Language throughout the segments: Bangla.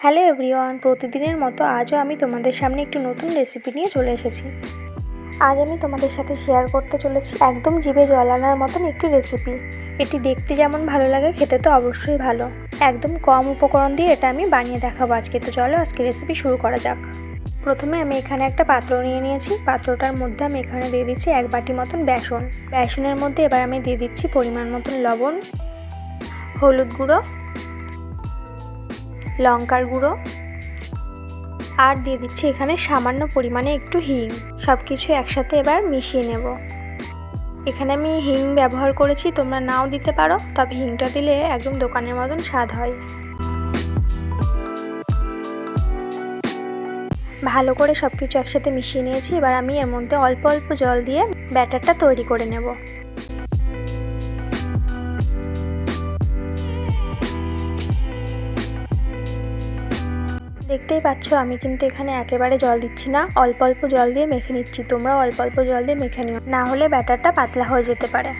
হ্যালো এভরিওয়ান, প্রতিদিনের মতো আজও আমি তোমাদের সামনে একটু নতুন রেসিপি নিয়ে চলে এসেছি। আজ আমি তোমাদের সাথে শেয়ার করতে চলেছি একদম জিভে জল আনার মতন একটি রেসিপি। এটি দেখতে যেমন ভালো লাগে, খেতে তো অবশ্যই ভালো। একদম কম উপকরণ দিয়ে এটা আমি বানিয়ে দেখাবো আজকে। তো চলো আজকে রেসিপি শুরু করা যাক। প্রথমে আমি এখানে একটা পাত্র নিয়ে নিয়েছি। পাত্রটার মধ্যে আমি এখানে দিয়ে দিচ্ছি 1 বাটি মতন বেসন। বেসনের মধ্যে এবার আমি দিয়ে দিচ্ছি পরিমাণ মতন লবণ, হলুদ গুঁড়ো, লঙ্কার গুঁড়ো, আর দিয়ে দিচ্ছি এখানে সামান্য পরিমাণে একটু হিং। সব কিছু একসাথে এবার মিশিয়ে নেব। এখানে আমি হিং ব্যবহার করেছি, তোমরা নাও দিতে পারো, তবে হিংটা দিলে একদম দোকানের মতন স্বাদ হয়। ভালো করে সব কিছু একসাথে মিশিয়ে নিয়েছি। এবার আমি এর মধ্যে অল্প অল্প জল দিয়ে ব্যাটারটা তৈরি করে নেব। দেখতেই পাচ্ছ আমি কিন্তু এখানে একেবারে জল দিচ্ছি না, অল্প অল্প জল দিয়ে মেখে নিচ্ছি। তোমরাও অল্প অল্প জল দিয়ে মেখে নিও, না হলে ব্যাটারটা পাতলা হয়ে যেতে পারে।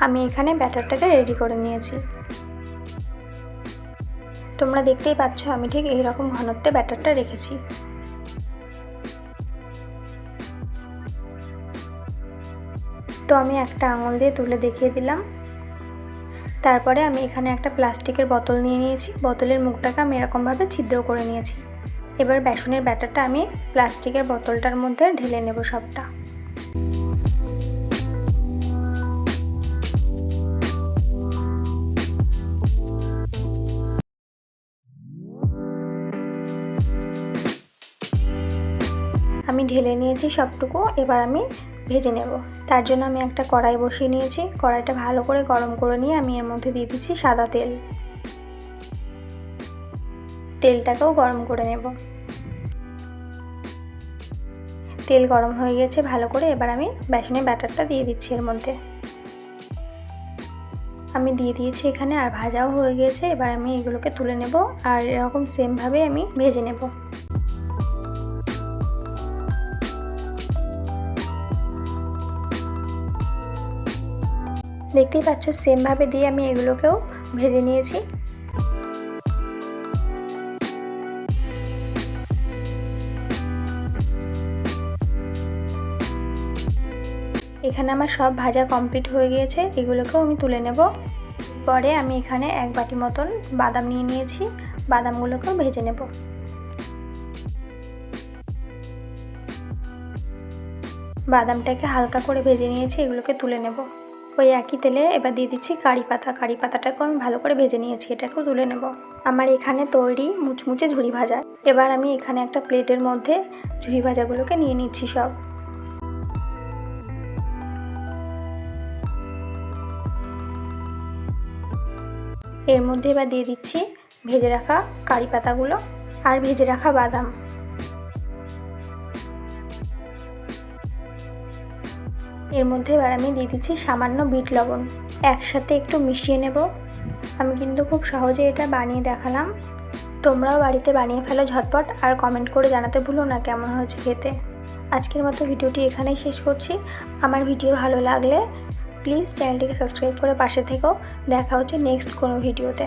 আমি এখানে ব্যাটারটাকে রেডি করে নিয়েছি। তোমরা দেখতেই পাচ্ছ আমি ঠিক এই রকম ঘনত্বে ব্যাটারটা রেখেছি। তো আমি একটা আঙুল দিয়ে তুলে দেখিয়ে দিলাম। তারপরে আমি এখানে একটা প্লাস্টিকের বোতল নিয়ে নিয়েছি। বোতলের মুখটাকে আমি এরকমভাবে ছিদ্র করে নিয়েছি। এবার বেসনের ব্যাটারটা আমি প্লাস্টিকের বোতলটার মধ্যে ঢেলে নেব সবটা। আমি ঢেলে নিয়েছি সবটুকু। এবার আমি ভেজে নেব। তার জন্য আমি একটা কড়াই বসিয়ে নিয়েছি। কড়াইটা ভালো করে গরম করে নিয়ে আমি এর মধ্যে দিয়ে দিচ্ছি সাদা তেল। তেলটাকেও গরম করে নেব। তেল গরম হয়ে গেছে ভালো করে। এবার আমি বেসনের ব্যাটারটা দিয়ে দিচ্ছি এর মধ্যে। আমি দিয়ে দিয়েছি এখানে, আর ভাজাও হয়ে গেছে। এবার আমি এগুলোকে তুলে নেব, আর এরকম সেমভাবে আমি ভেজে নেব। দেখতেই পাচ্ছ সেমভাবে দিয়ে আমি এগুলোকেও ভেজে নিয়েছি। এখানে আমার সব ভাজা কমপ্লিট হয়ে গিয়েছে। এগুলোকেও আমি তুলে নেব। পরে আমি এখানে 1 বাটি মতন বাদাম নিয়ে নিয়েছি। বাদামগুলোকেও ভেজে নেব। বাদামটাকে হালকা করে ভেজে নিয়েছি, এগুলোকে তুলে নেব। ওই একই তেলে এবার দিয়ে দিচ্ছি কারি পাতা। কারি পাতাটাকেও আমি ভালো করে ভেজে নিয়েছি, এটাকেও তুলে নেব। আমার এখানে তৈরি মুচমুচে ঝুরি ভাজা। এবার আমি এখানে একটা প্লেটের মধ্যে ঝুরি ভাজাগুলোকে নিয়ে নিচ্ছি সব। এর মধ্যে এবার দিয়ে দিচ্ছি ভেজে রাখা কারি পাতাগুলো আর ভেজে রাখা বাদাম। এর মধ্যে এবার আমি দিয়ে দিচ্ছি সামান্য বিট লবণ। একসাথে একটু মিশিয়ে নেব। আমি কিন্তু খুব সহজে এটা বানিয়ে দেখালাম। তোমরাও বাড়িতে বানিয়ে ফেলো ঝটপট, আর কমেন্ট করে জানাতে ভুলো না কেমন হয়েছে খেতে। আজকের মতো ভিডিওটি এখানেই শেষ করছি। আমার ভিডিও ভালো লাগলে প্লিজ চ্যানেলটিকে সাবস্ক্রাইব করে পাশে থেকো। দেখা হচ্ছে নেক্সট কোনো ভিডিওতে।